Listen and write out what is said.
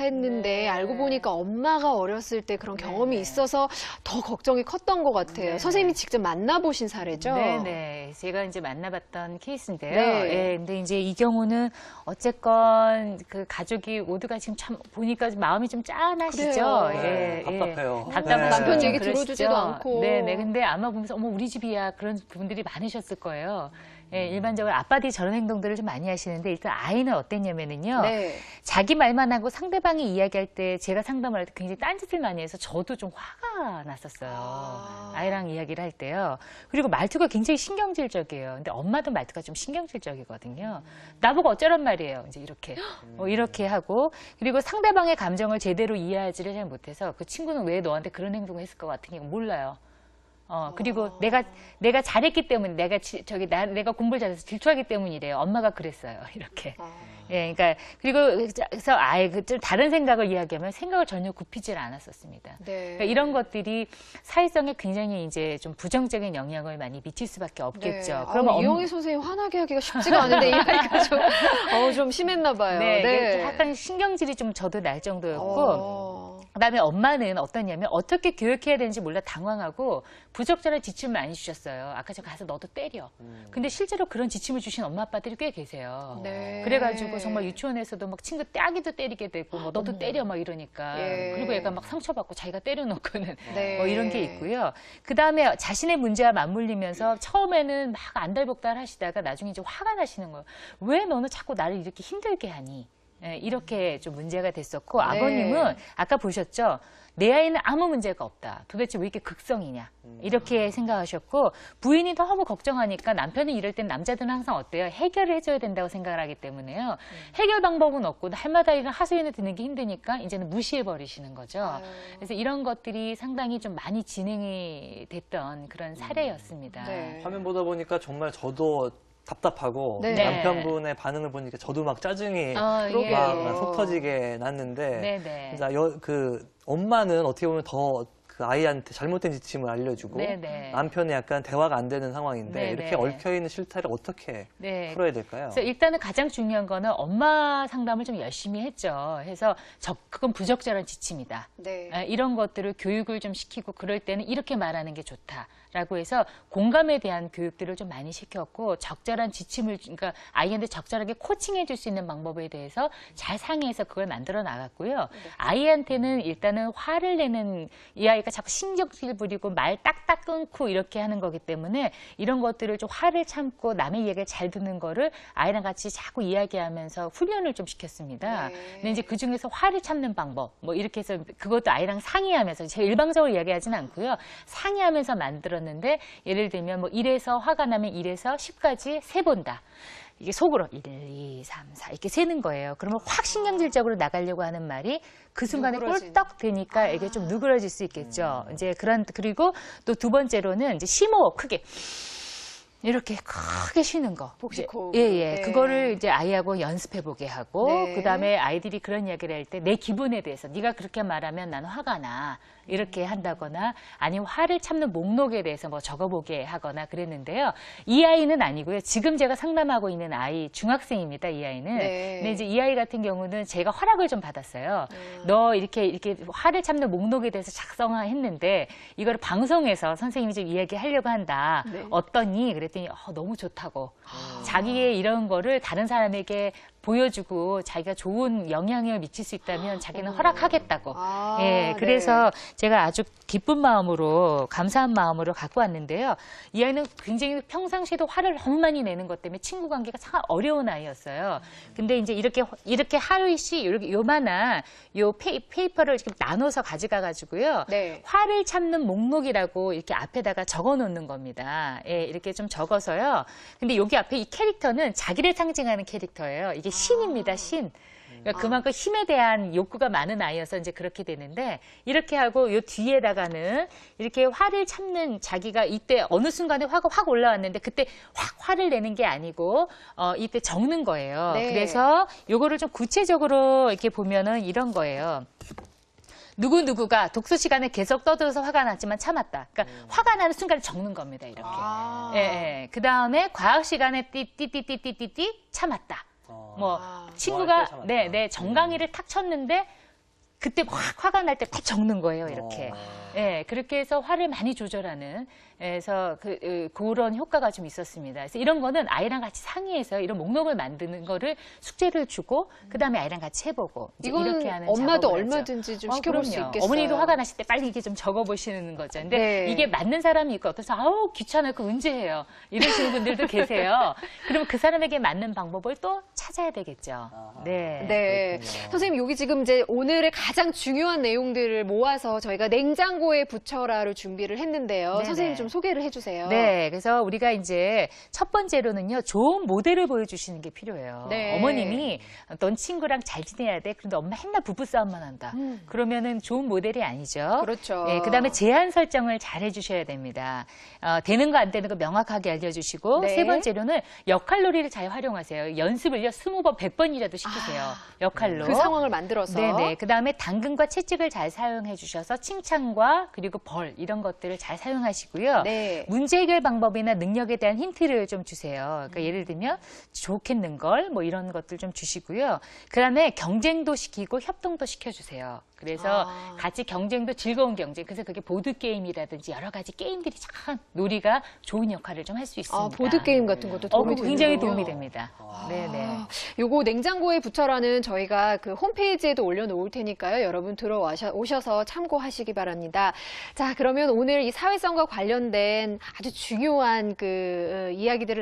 했는데 네. 알고 보니까 엄마가 어렸을 때 그런 경험이 네. 있어서 더 걱정이 컸던 것 같아요. 네. 선생님이 직접 만나보신 사례죠? 네네. 제가 이제 만나봤던 케이스인데요. 네. 예, 근데 이제 이 경우는 어쨌건 그 가족이 모두가 지금 참 보니까 마음이 좀 짠하시죠? 그래요. 예, 답답해요. 예. 답답하시죠. 남편 얘기 그러시죠? 들어주지도 않고. 네네. 근데 아마 보면서 어머 우리 집이야 그런 분들이 많으셨을 거예요. 예, 일반적으로 아빠들이 저런 행동들을 좀 많이 하시는데 일단 아이는 어땠냐면은요. 네. 자기 말만 하고 상대방이 이야기할 때 제가 상담을 할 때 굉장히 딴짓을 많이 해서 저도 좀 화가 났었어요. 아이랑 이야기를 할 때요. 그리고 말투가 굉장히 신경질적이에요. 근데 엄마도 말투가 좀 신경질적이거든요. 나보고 어쩌란 말이에요. 이제 이렇게. 이렇게 하고 그리고 상대방의 감정을 제대로 이해하지를 잘 못해서 그 친구는 왜 너한테 그런 행동을 했을 것 같으니 몰라요. 그리고 내가 잘했기 때문에 내가 공부를 잘해서 질투하기 때문이래요. 엄마가 그랬어요. 이렇게. 예, 그러니까 그래서 아예 좀 다른 생각을 이야기하면 생각을 전혀 굽히질 않았었습니다. 네. 그러니까 이런 것들이 사회성에 굉장히 이제 좀 부정적인 영향을 많이 미칠 수밖에 없겠죠. 네. 그러면 이용희 선생님 화나게 하기가 쉽지가 않은데 이 아이가 좀 심했나 봐요. 네, 네. 약간 신경질이 좀 저도 날 정도였고 그다음에 엄마는 어떠냐면 어떻게 교육해야 되는지 몰라 당황하고 부적절한 지침을 많이 주셨어요. 아까 저 가서 너도 때려. 근데 실제로 그런 지침을 주신 엄마 아빠들이 꽤 계세요. 네. 그래가지고 정말 유치원에서도 막 친구 아기도 때리게 되고 뭐 너도 때려 막 이러니까 예. 그리고 애가 막 상처받고 자기가 때려놓고는 네. 뭐 이런 게 있고요. 그다음에 자신의 문제와 맞물리면서 처음에는 막 안달복달 하시다가 나중에 이제 화가 나시는 거예요. 왜 너는 자꾸 나를 이렇게 힘들게 하니? 예, 이렇게 좀 문제가 됐었고 네. 아버님은 아까 보셨죠? 내 아이는 아무 문제가 없다. 도대체 왜 이렇게 극성이냐? 이렇게 생각하셨고 부인이 너무 걱정하니까 남편이 이럴 땐 남자들은 항상 어때요? 해결을 해줘야 된다고 생각을 하기 때문에요. 해결 방법은 없고 할마다 이런 하소연을 듣는 게 힘드니까 이제는 무시해버리시는 거죠. 그래서 이런 것들이 상당히 좀 많이 진행이 됐던 그런 사례였습니다. 네. 화면 보다 보니까 정말 저도 답답하고 네. 남편분의 반응을 보니까 저도 막 짜증이 그러게요. 막 속 터지게 났는데 네네. 그 엄마는 어떻게 보면 더 그 아이한테 잘못된 지침을 알려주고 네네. 남편이 약간 대화가 안 되는 상황인데 네네. 이렇게 얽혀있는 실타를 어떻게 네. 풀어야 될까요? 그래서 일단은 가장 중요한 거는 엄마 상담을 좀 열심히 했죠. 해서 그건 부적절한 지침이다. 네. 이런 것들을 교육을 좀 시키고 그럴 때는 이렇게 말하는 게 좋다라고 해서 공감에 대한 교육들을 좀 많이 시켰고 적절한 지침을 그러니까 아이한테 적절하게 코칭해 줄 수 있는 방법에 대해서 잘 상의해서 그걸 만들어 나갔고요. 아이한테는 일단은 화를 내는 이 아이가 자꾸 신경질 부리고 말 딱딱 끊고 이렇게 하는 거기 때문에 이런 것들을 좀 화를 참고 남의 얘기를 잘 듣는 거를 아이랑 같이 자꾸 이야기하면서 훈련을 좀 시켰습니다. 네. 근데 이제 그중에서 화를 참는 방법 뭐 이렇게 해서 그것도 아이랑 상의하면서 제가 일방적으로 이야기하지는 않고요. 상의하면서 만들었는데 예를 들면 뭐 1에서 화가 나면 1에서 10까지 세본다. 이게 속으로 1, 2, 3, 4 이렇게 세는 거예요. 그러면 확 신경질적으로 나가려고 하는 말이 그 순간에 누그러진. 꼴떡 되니까 이게 좀 누그러질 수 있겠죠. 이제 그리고 또 두 번째로는 이제 심호흡 크게 이렇게 크게 쉬는 거. 복식호흡. 예. 네. 그거를 이제 아이하고 연습해 보게 하고 네. 그다음에 아이들이 그런 이야기를 할 때 내 기분에 대해서 네가 그렇게 말하면 나는 화가 나. 이렇게 한다거나 아니면 화를 참는 목록에 대해서 뭐 적어보게 하거나 그랬는데요. 이 아이는 아니고요. 지금 제가 상담하고 있는 아이 중학생입니다. 이 아이는. 네. 근데 이제 이 아이 같은 경우는 제가 허락을 좀 받았어요. 너 이렇게 화를 참는 목록에 대해서 작성했는데 이거를 방송에서 선생님이 좀 이야기하려고 한다. 네. 어떠니? 그랬더니 너무 좋다고. 자기의 이런 거를 다른 사람에게 보여주고 자기가 좋은 영향을 미칠 수 있다면 자기는 허락하겠다고. 예, 그래서 제가 아주 기쁜 마음으로 감사한 마음으로 갖고 왔는데요. 이 아이는 굉장히 평상시에도 화를 너무 많이 내는 것 때문에 친구 관계가 참 어려운 아이였어요. 근데 이제 이렇게 하루씩 이렇게 요만한 요 페이퍼를 이렇게 나눠서 가져가 가지고요. 네. 화를 참는 목록이라고 이렇게 앞에다가 적어 놓는 겁니다. 예, 이렇게 좀 적어서요. 근데 여기 앞에 이 캐릭터는 자기를 상징하는 캐릭터예요. 이게 신입니다, 신. 그러니까 그만큼 힘에 대한 욕구가 많은 아이여서 이제 그렇게 되는데 이렇게 하고 요 뒤에다가는 이렇게 화를 참는 자기가 이때 어느 순간에 화가 확 올라왔는데 그때 확 화를 내는 게 아니고 이때 적는 거예요. 네. 그래서 요거를 좀 구체적으로 이렇게 보면은 이런 거예요. 누구누구가 독서 시간에 계속 떠들어서 화가 났지만 참았다. 그러니까 화가 나는 순간에 적는 겁니다. 이렇게. 예. 그 다음에 과학 시간에 띠띠띠띠띠띠 참았다. 뭐 할 때 친구가 참았다. 네 정강이를 탁 쳤는데 그때 확 화가 날 때 딱 적는 거예요, 이렇게. 예, 그렇게 해서 화를 많이 조절하는, 그래서 그런 효과가 좀 있었습니다. 그래서 이런 거는 아이랑 같이 상의해서 이런 목록을 만드는 거를 숙제를 주고, 그 다음에 아이랑 같이 해보고, 이제 이거는 이렇게 하는 엄마도 작업을 하죠. 얼마든지 좀 시켜볼 수 그럼요. 있겠어요. 어머니도 화가 나실 때 빨리 이게 좀 적어보시는 거죠. 근데 네. 이게 맞는 사람이 있고 어떠서 아우 귀찮아요. 그 언제 해요. 이러시는 분들도 계세요. 그러면 그 사람에게 맞는 방법을 또 찾아야 되겠죠. 네. 네. 그렇군요. 선생님, 여기 지금 이제 오늘의 가장 중요한 내용들을 모아서 저희가 냉장고에 붙여라를 준비를 했는데요. 네네. 선생님 좀 소개를 해주세요. 네, 그래서 우리가 이제 첫 번째로는요, 좋은 모델을 보여주시는 게 필요해요. 네. 어머님이 넌 친구랑 잘 지내야 돼. 그런데 엄마 맨날 부부싸움만 한다. 그러면은 좋은 모델이 아니죠. 그렇죠. 네, 그다음에 제한 설정을 잘 해주셔야 됩니다. 되는 거 안 되는 거 명확하게 알려주시고 네. 세 번째로는 역할놀이를 잘 활용하세요. 연습을요 20번, 100번이라도 시키세요. 역할로. 그 상황을 만들어서. 네네. 그 다음에 당근과 채찍을 잘 사용해 주셔서 칭찬과 그리고 벌 이런 것들을 잘 사용하시고요. 네. 문제 해결 방법이나 능력에 대한 힌트를 좀 주세요. 그러니까 예를 들면 좋겠는 걸 뭐 이런 것들 좀 주시고요. 그 다음에 경쟁도 시키고 협동도 시켜주세요. 그래서 같이 경쟁도 즐거운 경쟁. 그래서 그게 보드게임이라든지 여러 가지 게임들이 참 놀이가 좋은 역할을 좀 할 수 있습니다. 보드게임 같은 것도 도움이 그거 되는 굉장히 도움이 됩니다. 네네. 요거 냉장고에 붙여라는 저희가 그 홈페이지에도 올려놓을 테니까요. 여러분 들어오셔서 참고하시기 바랍니다. 자, 그러면 오늘 이 사회성과 관련된 아주 중요한 그 이야기들을